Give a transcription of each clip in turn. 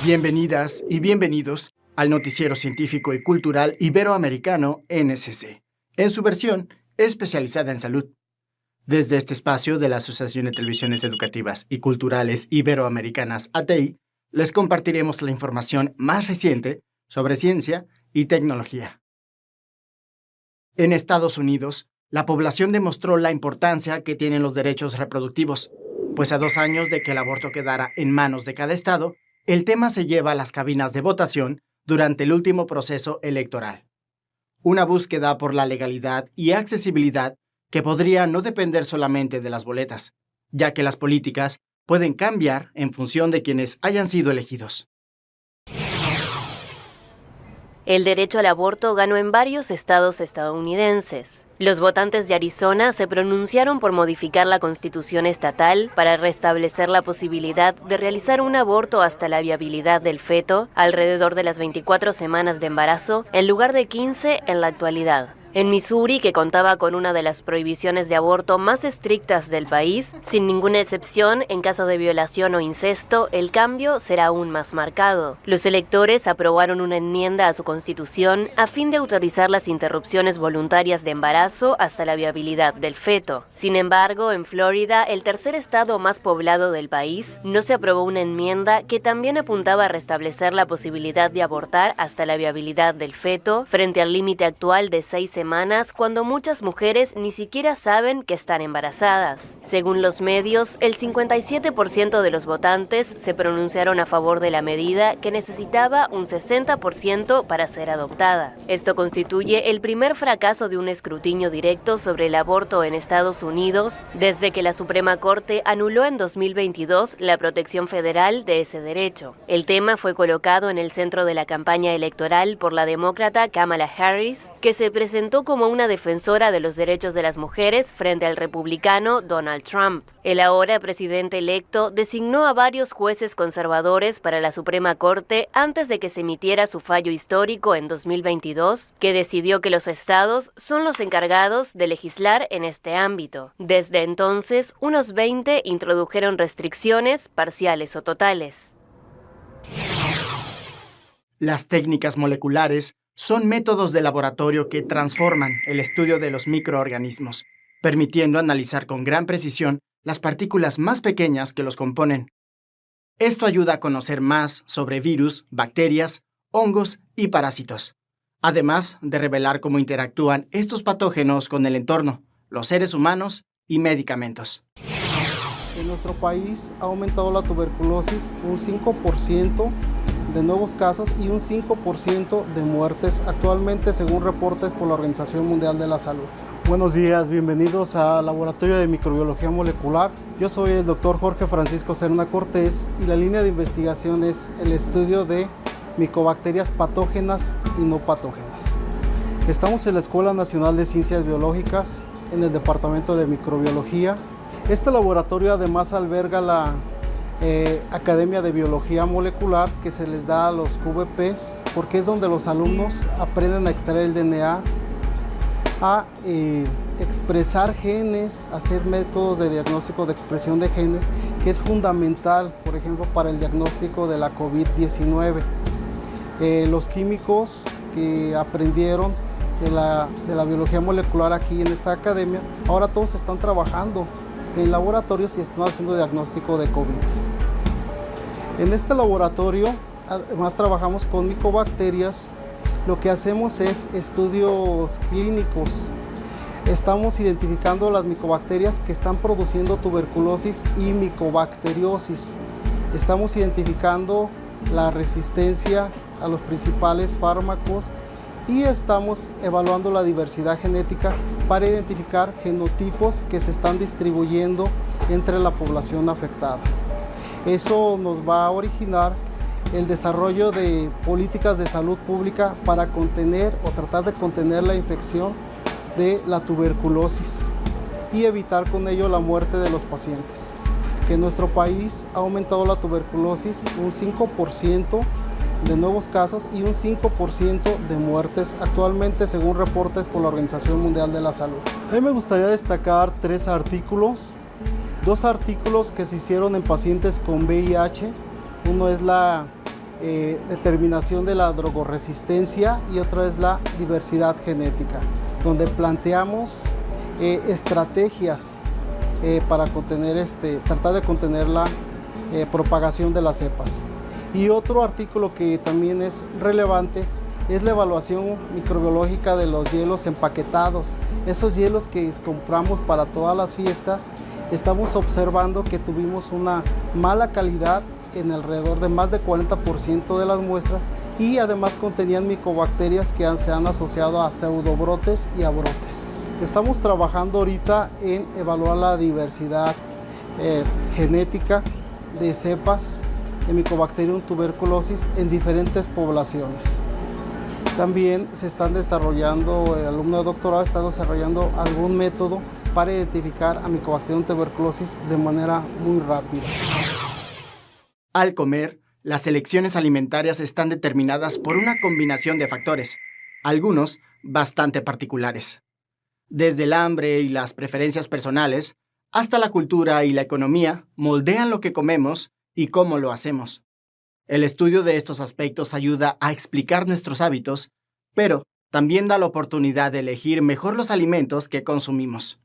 Bienvenidas y bienvenidos al noticiero científico y cultural iberoamericano NSC, en su versión especializada en salud. Desde este espacio de la Asociación de Televisiones Educativas y Culturales Iberoamericanas ATEI, les compartiremos la información más reciente sobre ciencia y tecnología. En Estados Unidos, la población demostró la importancia que tienen los derechos reproductivos, pues a 2 años de que el aborto quedara en manos de cada estado, el tema se lleva a las cabinas de votación durante el último proceso electoral. Una búsqueda por la legalidad y accesibilidad que podría no depender solamente de las boletas, ya que las políticas pueden cambiar en función de quienes hayan sido elegidos. El derecho al aborto ganó en varios estados estadounidenses. Los votantes de Arizona se pronunciaron por modificar la constitución estatal para restablecer la posibilidad de realizar un aborto hasta la viabilidad del feto alrededor de las 24 semanas de embarazo, en lugar de 15 en la actualidad. En Missouri, que contaba con una de las prohibiciones de aborto más estrictas del país, sin ninguna excepción, en caso de violación o incesto, el cambio será aún más marcado. Los electores aprobaron una enmienda a su constitución a fin de autorizar las interrupciones voluntarias de embarazo hasta la viabilidad del feto. Sin embargo, en Florida, el tercer estado más poblado del país, no se aprobó una enmienda que también apuntaba a restablecer la posibilidad de abortar hasta la viabilidad del feto, frente al límite actual de 6 semanas, cuando muchas mujeres ni siquiera saben que están embarazadas. Según los medios, el 57% de los votantes se pronunciaron a favor de la medida, que necesitaba un 60% para ser adoptada. Esto constituye el primer fracaso de un escrutinio directo sobre el aborto en Estados Unidos desde que la Suprema Corte anuló en 2022 la protección federal de ese derecho. El tema fue colocado en el centro de la campaña electoral por la demócrata Kamala Harris, que se presentó como una defensora de los derechos de las mujeres frente al republicano Donald Trump. El ahora presidente electo designó a varios jueces conservadores para la Suprema Corte antes de que se emitiera su fallo histórico en 2022, que decidió que los estados son los encargados de legislar en este ámbito. Desde entonces, unos 20 introdujeron restricciones parciales o totales. Las técnicas moleculares son métodos de laboratorio que transforman el estudio de los microorganismos, permitiendo analizar con gran precisión las partículas más pequeñas que los componen. Esto ayuda a conocer más sobre virus, bacterias, hongos y parásitos, además de revelar cómo interactúan estos patógenos con el entorno, los seres humanos y medicamentos. En nuestro país ha aumentado la tuberculosis un 5% de nuevos casos y un 5% de muertes actualmente, según reportes por la Organización Mundial de la Salud. Buenos días, bienvenidos al Laboratorio de Microbiología Molecular. Yo soy el doctor Jorge Francisco Serna Cortés y la línea de investigación es el estudio de micobacterias patógenas y no patógenas. Estamos en la Escuela Nacional de Ciencias Biológicas, en el Departamento de Microbiología. Este laboratorio además alberga la Academia de Biología Molecular, que se les da a los QVPs, porque es donde los alumnos aprenden a extraer el DNA, a expresar genes, hacer métodos de diagnóstico de expresión de genes, que es fundamental, por ejemplo, para el diagnóstico de la COVID-19. Los químicos que aprendieron de la biología molecular aquí en esta academia, ahora todos están trabajando en laboratorios y están haciendo diagnóstico de COVID. En este laboratorio, además trabajamos con micobacterias. Lo que hacemos es estudios clínicos. Estamos identificando las micobacterias que están produciendo tuberculosis y micobacteriosis. Estamos identificando la resistencia a los principales fármacos y estamos evaluando la diversidad genética para identificar genotipos que se están distribuyendo entre la población afectada. Eso nos va a originar el desarrollo de políticas de salud pública para contener o tratar de contener la infección de la tuberculosis y evitar con ello la muerte de los pacientes. Que en nuestro país ha aumentado la tuberculosis un 5% de nuevos casos y un 5% de muertes actualmente, según reportes por la Organización Mundial de la Salud. A mí me gustaría destacar 3 artículos. 2 artículos que se hicieron en pacientes con VIH. Uno es la determinación de la drogoresistencia y otra es la diversidad genética, donde planteamos estrategias para tratar de contener la propagación de las cepas. Y otro artículo que también es relevante es la evaluación microbiológica de los hielos empaquetados. Esos hielos que compramos para todas las fiestas, estamos observando que tuvimos una mala calidad en alrededor de más de 40% de las muestras y además contenían micobacterias que se han asociado a pseudobrotes y a brotes. Estamos trabajando ahorita en evaluar la diversidad genética de cepas de Mycobacterium tuberculosis en diferentes poblaciones. También se están desarrollando, el alumno de doctorado está desarrollando algún método para identificar a Mycobacterium tuberculosis de manera muy rápida. Al comer, las elecciones alimentarias están determinadas por una combinación de factores, algunos bastante particulares. Desde el hambre y las preferencias personales, hasta la cultura y la economía moldean lo que comemos y cómo lo hacemos. El estudio de estos aspectos ayuda a explicar nuestros hábitos, pero también da la oportunidad de elegir mejor los alimentos que consumimos.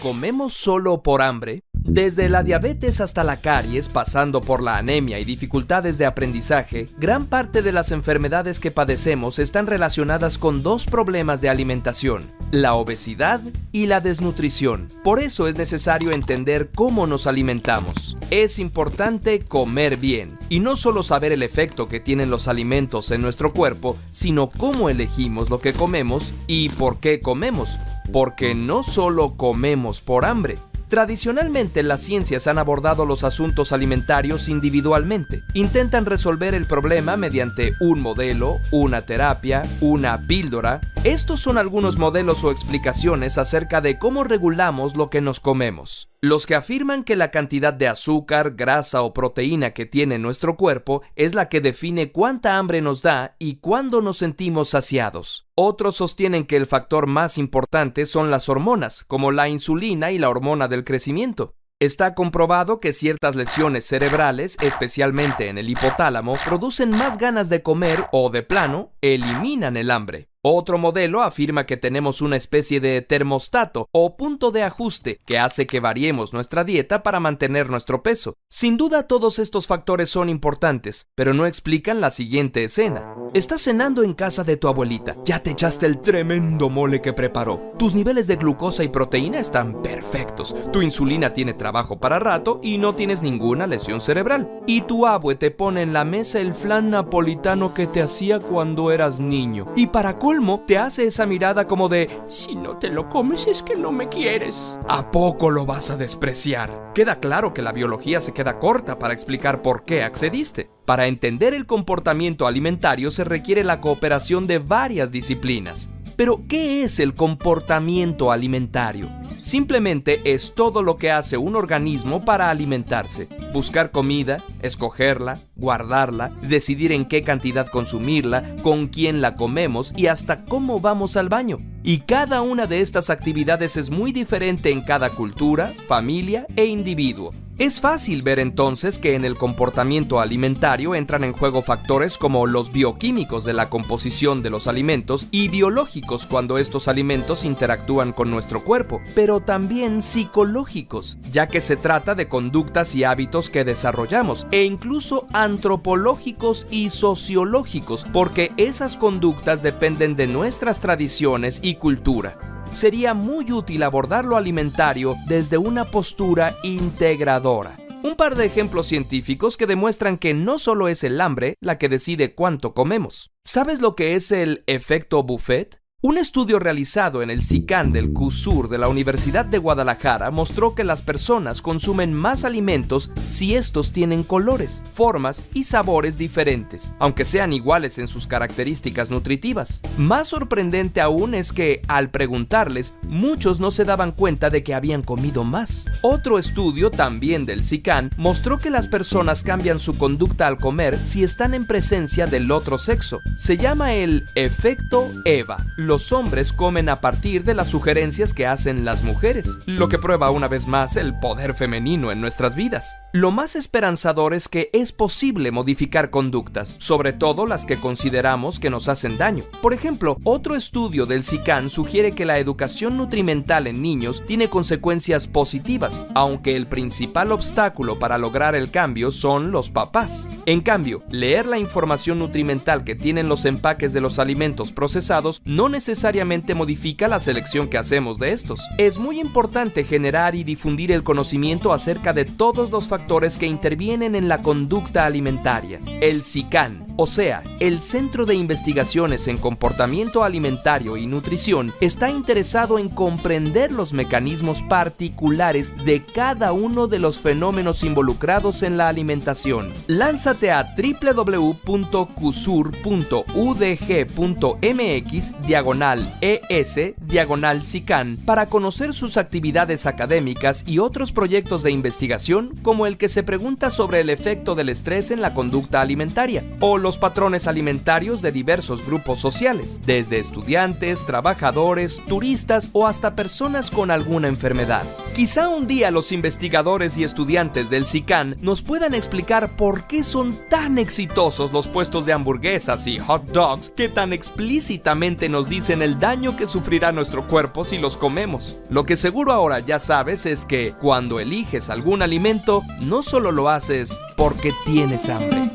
¿Comemos solo por hambre? Desde la diabetes hasta la caries, pasando por la anemia y dificultades de aprendizaje, gran parte de las enfermedades que padecemos están relacionadas con dos problemas de alimentación: la obesidad y la desnutrición. Por eso es necesario entender cómo nos alimentamos. Es importante comer bien, y no solo saber el efecto que tienen los alimentos en nuestro cuerpo, sino cómo elegimos lo que comemos y por qué comemos, porque no solo comemos por hambre. Tradicionalmente, las ciencias han abordado los asuntos alimentarios individualmente. Intentan resolver el problema mediante un modelo, una terapia, una píldora. Estos son algunos modelos o explicaciones acerca de cómo regulamos lo que nos comemos. Los que afirman que la cantidad de azúcar, grasa o proteína que tiene nuestro cuerpo es la que define cuánta hambre nos da y cuándo nos sentimos saciados. Otros sostienen que el factor más importante son las hormonas, como la insulina y la hormona del crecimiento. Está comprobado que ciertas lesiones cerebrales, especialmente en el hipotálamo, producen más ganas de comer o, de plano, eliminan el hambre. Otro modelo afirma que tenemos una especie de termostato o punto de ajuste que hace que variemos nuestra dieta para mantener nuestro peso. Sin duda, todos estos factores son importantes, pero no explican la siguiente escena. Estás cenando en casa de tu abuelita. Ya te echaste el tremendo mole que preparó. Tus niveles de glucosa y proteína están perfectos. Tu insulina tiene trabajo para rato y no tienes ninguna lesión cerebral. Y tu abue te pone en la mesa el flan napolitano que te hacía cuando eras niño. Y para colmo, te hace esa mirada como de: si no te lo comes es que no me quieres. ¿A poco lo vas a despreciar? Queda claro que la biología se queda corta para explicar por qué accediste. Para entender el comportamiento alimentario se requiere la cooperación de varias disciplinas. Pero, ¿qué es el comportamiento alimentario? Simplemente es todo lo que hace un organismo para alimentarse. Buscar comida, escogerla, guardarla, decidir en qué cantidad consumirla, con quién la comemos y hasta cómo vamos al baño. Y cada una de estas actividades es muy diferente en cada cultura, familia e individuo. Es fácil ver entonces que en el comportamiento alimentario entran en juego factores como los bioquímicos de la composición de los alimentos y biológicos cuando estos alimentos interactúan con nuestro cuerpo, pero también psicológicos, ya que se trata de conductas y hábitos que desarrollamos, e incluso antropológicos y sociológicos, porque esas conductas dependen de nuestras tradiciones y cultura. Sería muy útil abordar lo alimentario desde una postura integradora. Un par de ejemplos científicos que demuestran que no solo es el hambre la que decide cuánto comemos. ¿Sabes lo que es el efecto buffet? Un estudio realizado en el SICAN del CUSUR de la Universidad de Guadalajara mostró que las personas consumen más alimentos si estos tienen colores, formas y sabores diferentes, aunque sean iguales en sus características nutritivas. Más sorprendente aún es que, al preguntarles, muchos no se daban cuenta de que habían comido más. Otro estudio, también del SICAN, mostró que las personas cambian su conducta al comer si están en presencia del otro sexo. Se llama el efecto EVA. Los hombres comen a partir de las sugerencias que hacen las mujeres, lo que prueba una vez más el poder femenino en nuestras vidas. Lo más esperanzador es que es posible modificar conductas, sobre todo las que consideramos que nos hacen daño. Por ejemplo, otro estudio del SICAN sugiere que la educación nutrimental en niños tiene consecuencias positivas, aunque el principal obstáculo para lograr el cambio son los papás. En cambio, leer la información nutrimental que tienen los empaques de los alimentos procesados no necesariamente modifica la selección que hacemos de estos. Es muy importante generar y difundir el conocimiento acerca de todos los factores que intervienen en la conducta alimentaria. El SICAN, o sea, el Centro de Investigaciones en Comportamiento Alimentario y Nutrición, está interesado en comprender los mecanismos particulares de cada uno de los fenómenos involucrados en la alimentación. Lánzate a www.cusur.udg.mx/ES/SICAN para conocer sus actividades académicas y otros proyectos de investigación como el que se pregunta sobre el efecto del estrés en la conducta alimentaria o los patrones alimentarios de diversos grupos sociales, desde estudiantes, trabajadores, turistas o hasta personas con alguna enfermedad. Quizá un día los investigadores y estudiantes del SICAN nos puedan explicar por qué son tan exitosos los puestos de hamburguesas y hot dogs que tan explícitamente nos dicen el daño que sufrirá nuestro cuerpo si los comemos. Lo que seguro ahora ya sabes es que cuando eliges algún alimento, no solo lo haces porque tienes hambre.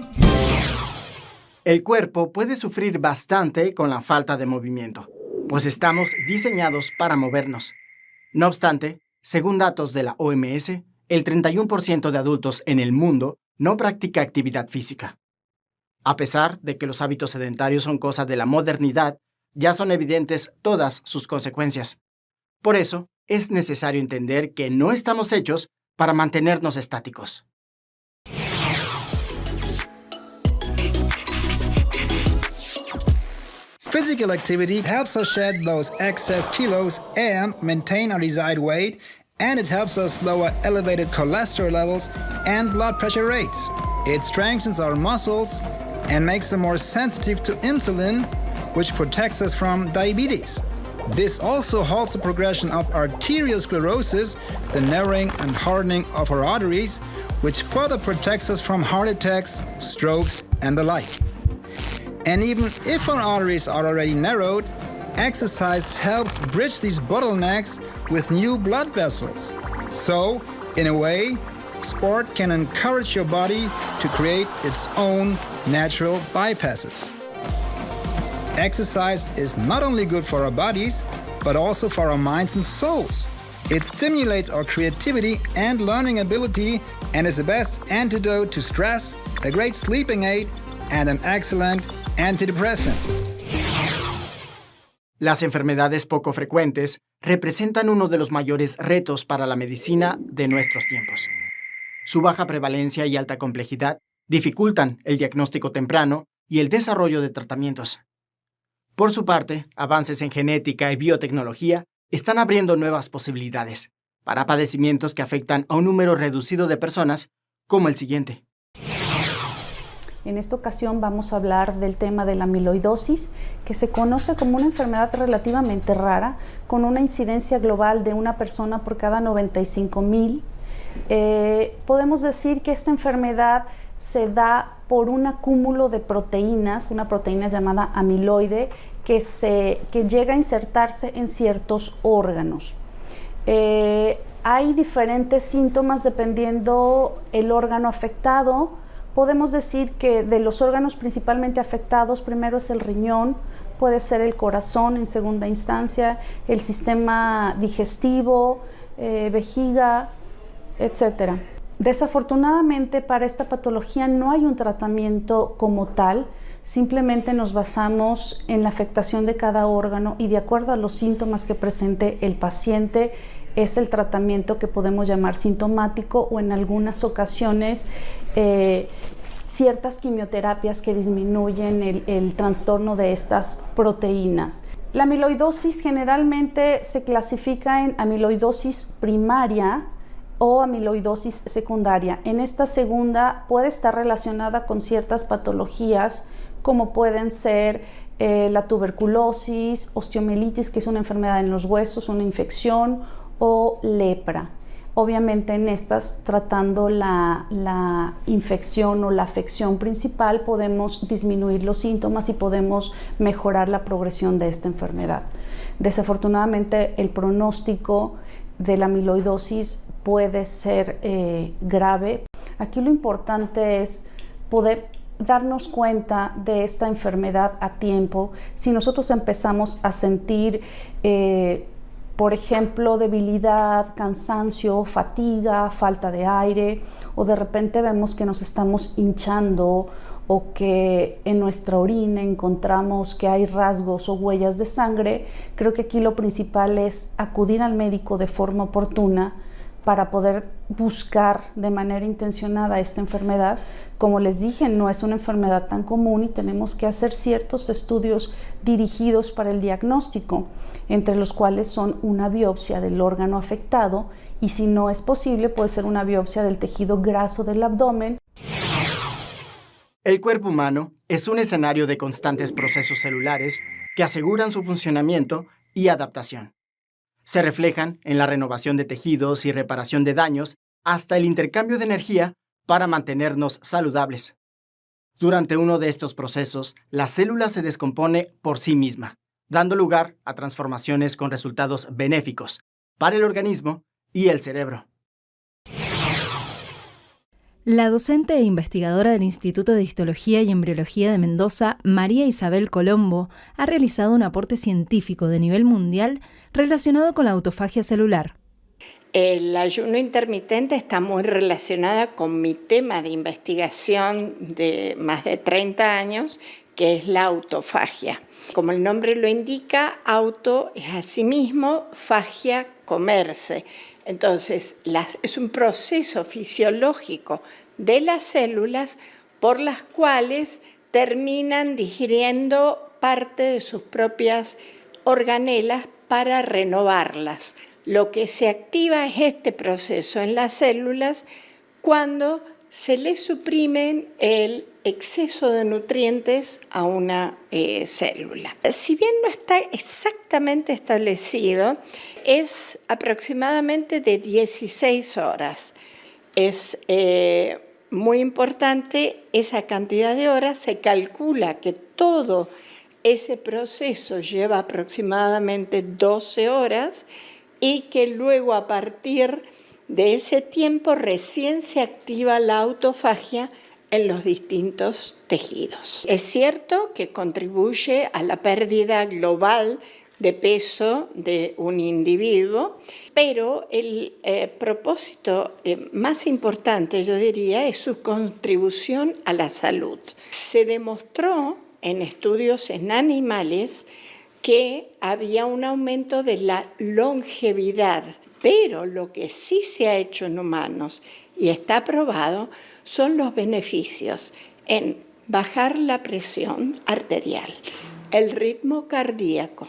El cuerpo puede sufrir bastante con la falta de movimiento, pues estamos diseñados para movernos. No obstante, según datos de la OMS, el 31% de adultos en el mundo no practica actividad física. A pesar de que los hábitos sedentarios son cosa de la modernidad, ya son evidentes todas sus consecuencias. Por eso, es necesario entender que no estamos hechos para mantenernos estáticos. Physical activity helps us shed those excess kilos and maintain our desired weight, and it helps us lower elevated cholesterol levels and blood pressure rates. It strengthens our muscles and makes them more sensitive to insulin, which protects us from diabetes. This also halts the progression of arteriosclerosis, the narrowing and hardening of our arteries, which further protects us from heart attacks, strokes, and the like. And even if our arteries are already narrowed, exercise helps bridge these bottlenecks with new blood vessels. So, in a way, sport can encourage your body to create its own natural bypasses. Exercise is not only good for our bodies, but also for our minds and souls. It stimulates our creativity and learning ability and is the best antidote to stress, a great sleeping aid, and an excellent antidepressant. Las enfermedades poco frecuentes representan uno de los mayores retos para la medicina de nuestros tiempos. Su baja prevalencia y alta complejidad dificultan el diagnóstico temprano y el desarrollo de tratamientos. Por su parte, avances en genética y biotecnología están abriendo nuevas posibilidades para padecimientos que afectan a un número reducido de personas, como el siguiente. En esta ocasión vamos a hablar del tema de la amiloidosis, que se conoce como una enfermedad relativamente rara, con una incidencia global de una persona por cada 95,000. Podemos decir que esta enfermedad se da por un acúmulo de proteínas, una proteína llamada amiloide, que llega a insertarse en ciertos órganos. Hay diferentes síntomas dependiendo el órgano afectado. Podemos decir que de los órganos principalmente afectados, primero es el riñón, puede ser el corazón en segunda instancia, el sistema digestivo, vejiga, etc. Desafortunadamente para esta patología no hay un tratamiento como tal, simplemente nos basamos en la afectación de cada órgano y de acuerdo a los síntomas que presente el paciente es el tratamiento que podemos llamar sintomático o en algunas ocasiones ciertas quimioterapias que disminuyen el trastorno de estas proteínas. La amiloidosis generalmente se clasifica en amiloidosis primaria o amiloidosis secundaria. En esta segunda puede estar relacionada con ciertas patologías como pueden ser la tuberculosis, osteomielitis, que es una enfermedad en los huesos, una infección, o lepra. Obviamente en estas, tratando la infección o la afección principal, podemos disminuir los síntomas y podemos mejorar la progresión de esta enfermedad. Desafortunadamente, el pronóstico de la amiloidosis puede ser grave. Aquí lo importante es poder darnos cuenta de esta enfermedad a tiempo. Si nosotros empezamos a sentir por ejemplo, debilidad, cansancio, fatiga, falta de aire, o de repente vemos que nos estamos hinchando o que en nuestra orina encontramos que hay rasgos o huellas de sangre, creo que aquí lo principal es acudir al médico de forma oportuna para poder buscar de manera intencionada esta enfermedad. Como les dije, no es una enfermedad tan común y tenemos que hacer ciertos estudios dirigidos para el diagnóstico, entre los cuales son una biopsia del órgano afectado y, si no es posible, puede ser una biopsia del tejido graso del abdomen. El cuerpo humano es un escenario de constantes procesos celulares que aseguran su funcionamiento y adaptación. Se reflejan en la renovación de tejidos y reparación de daños, hasta el intercambio de energía para mantenernos saludables. Durante uno de estos procesos, la célula se descompone por sí misma, dando lugar a transformaciones con resultados benéficos para el organismo y el cerebro. La docente e investigadora del Instituto de Histología y Embriología de Mendoza, María Isabel Colombo, ha realizado un aporte científico de nivel mundial relacionado con la autofagia celular. El ayuno intermitente está muy relacionada con mi tema de investigación de más de 30 años, que es la autofagia. Como el nombre lo indica, auto es asimismo, fagia, comerse. Entonces, es un proceso fisiológico de las células por las cuales terminan digiriendo parte de sus propias organelas para renovarlas. Lo que se activa es este proceso en las células cuando se le suprimen el exceso de nutrientes a una célula. Si bien no está exactamente establecido, es aproximadamente de 16 horas. Es muy importante esa cantidad de horas. Se calcula que todo ese proceso lleva aproximadamente 12 horas y que luego, a partir de ese tiempo, recién se activa la autofagia en los distintos tejidos. Es cierto que contribuye a la pérdida global de peso de un individuo, pero el propósito más importante, yo diría, es su contribución a la salud. Se demostró en estudios en animales que había un aumento de la longevidad, pero lo que sí se ha hecho en humanos y está probado son los beneficios en bajar la presión arterial, el ritmo cardíaco,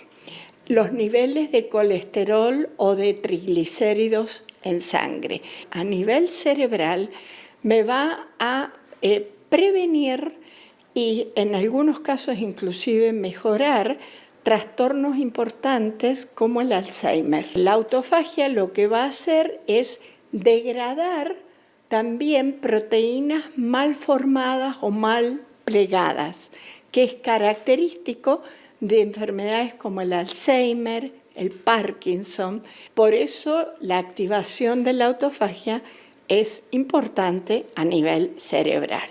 los niveles de colesterol o de triglicéridos en sangre. A nivel cerebral me va a prevenir y en algunos casos inclusive mejorar trastornos importantes como el Alzheimer. La autofagia lo que va a hacer es degradar también proteínas mal formadas o mal plegadas, que es característico de enfermedades como el Alzheimer, el Parkinson. Por eso la activación de la autofagia es importante a nivel cerebral.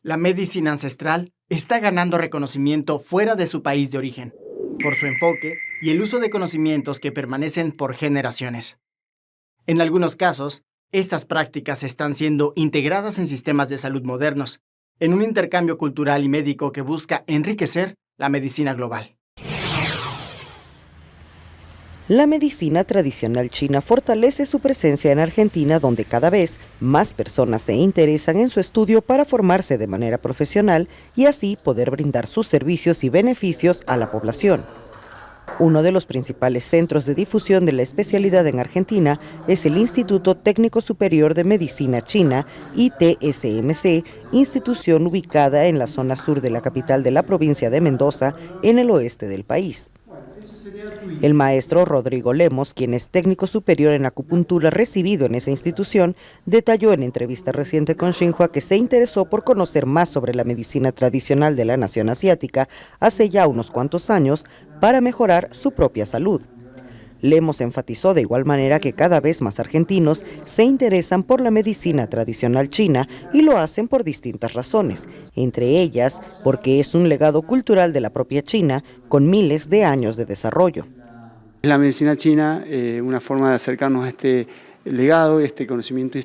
La medicina ancestral está ganando reconocimiento fuera de su país de origen, por su enfoque y el uso de conocimientos que permanecen por generaciones. En algunos casos, estas prácticas están siendo integradas en sistemas de salud modernos, en un intercambio cultural y médico que busca enriquecer la medicina global. La medicina tradicional china fortalece su presencia en Argentina, donde cada vez más personas se interesan en su estudio para formarse de manera profesional y así poder brindar sus servicios y beneficios a la población. Uno de los principales centros de difusión de la especialidad en Argentina es el Instituto Técnico Superior de Medicina China, ITSMC, institución ubicada en la zona sur de la capital de la provincia de Mendoza, en el oeste del país. El maestro Rodrigo Lemos, quien es técnico superior en acupuntura recibido en esa institución, detalló en entrevista reciente con Xinhua que se interesó por conocer más sobre la medicina tradicional de la nación asiática hace ya unos cuantos años para mejorar su propia salud. Lemos enfatizó de igual manera que cada vez más argentinos se interesan por la medicina tradicional china y lo hacen por distintas razones, entre ellas porque es un legado cultural de la propia China con miles de años de desarrollo. La medicina china, una forma de acercarnos a este legado, este conocimiento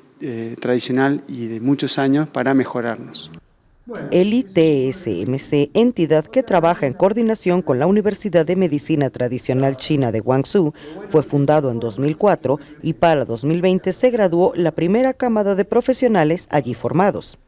tradicional y de muchos años para mejorarnos. El ITSMC, entidad que trabaja en coordinación con la Universidad de Medicina Tradicional China de Guangzhou, fue fundado en 2004 y para 2020 se graduó la primera camada de profesionales allí formados.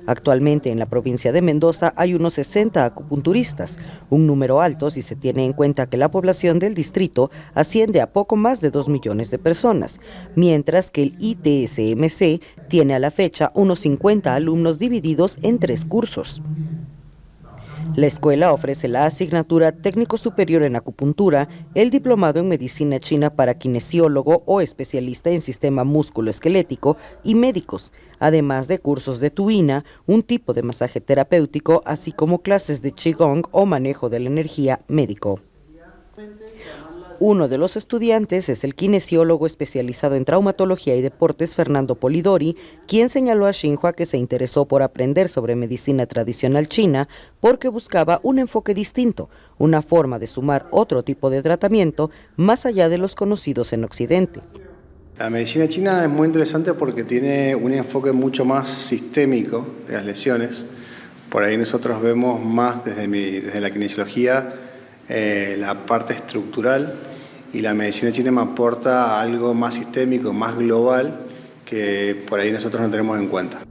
Actualmente en la provincia de Mendoza hay unos 60 acupunturistas, un número alto si se tiene en cuenta que la población del distrito asciende a poco más de 2 millones de personas, mientras que el ITSMC tiene a la fecha unos 50 alumnos divididos en 3 cursos. La escuela ofrece la asignatura técnico superior en acupuntura, el diplomado en medicina china para kinesiólogo o especialista en sistema músculo-esquelético y médicos, además de cursos de tuina, un tipo de masaje terapéutico, así como clases de qigong o manejo de la energía médico. Uno de los estudiantes es el kinesiólogo especializado en traumatología y deportes Fernando Polidori, quien señaló a Xinhua que se interesó por aprender sobre medicina tradicional china porque buscaba un enfoque distinto, una forma de sumar otro tipo de tratamiento más allá de los conocidos en Occidente. La medicina china es muy interesante porque tiene un enfoque mucho más sistémico de las lesiones. Por ahí nosotros vemos más desde la kinesiología la parte estructural, y la medicina china me aporta algo más sistémico, más global, que por ahí nosotros no tenemos en cuenta.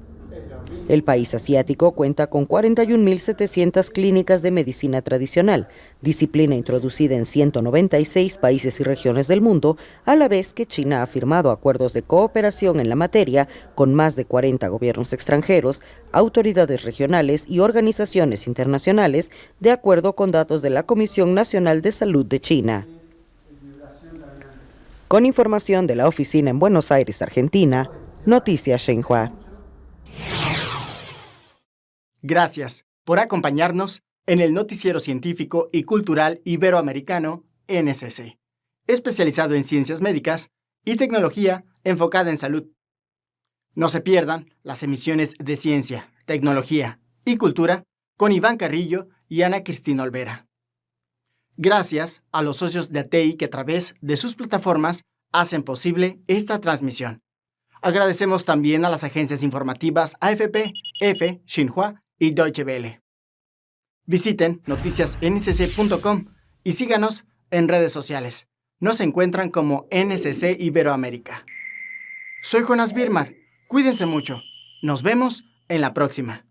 El país asiático cuenta con 41.700 clínicas de medicina tradicional, disciplina introducida en 196 países y regiones del mundo, a la vez que China ha firmado acuerdos de cooperación en la materia con más de 40 gobiernos extranjeros, autoridades regionales y organizaciones internacionales, de acuerdo con datos de la Comisión Nacional de Salud de China. Con información de la oficina en Buenos Aires, Argentina, Noticias Xinhua. Gracias por acompañarnos en el Noticiero Científico y Cultural Iberoamericano, NSC, especializado en ciencias médicas y tecnología enfocada en salud. No se pierdan las emisiones de Ciencia, Tecnología y Cultura con Iván Carrillo y Ana Cristina Olvera. Gracias a los socios de ATEI que a través de sus plataformas hacen posible esta transmisión. Agradecemos también a las agencias informativas AFP, EFE, Xinhua y Deutsche Welle. Visiten noticiasncc.com y síganos en redes sociales. Nos encuentran como NSC Iberoamérica. Soy Jonas Birmar. Cuídense mucho. Nos vemos en la próxima.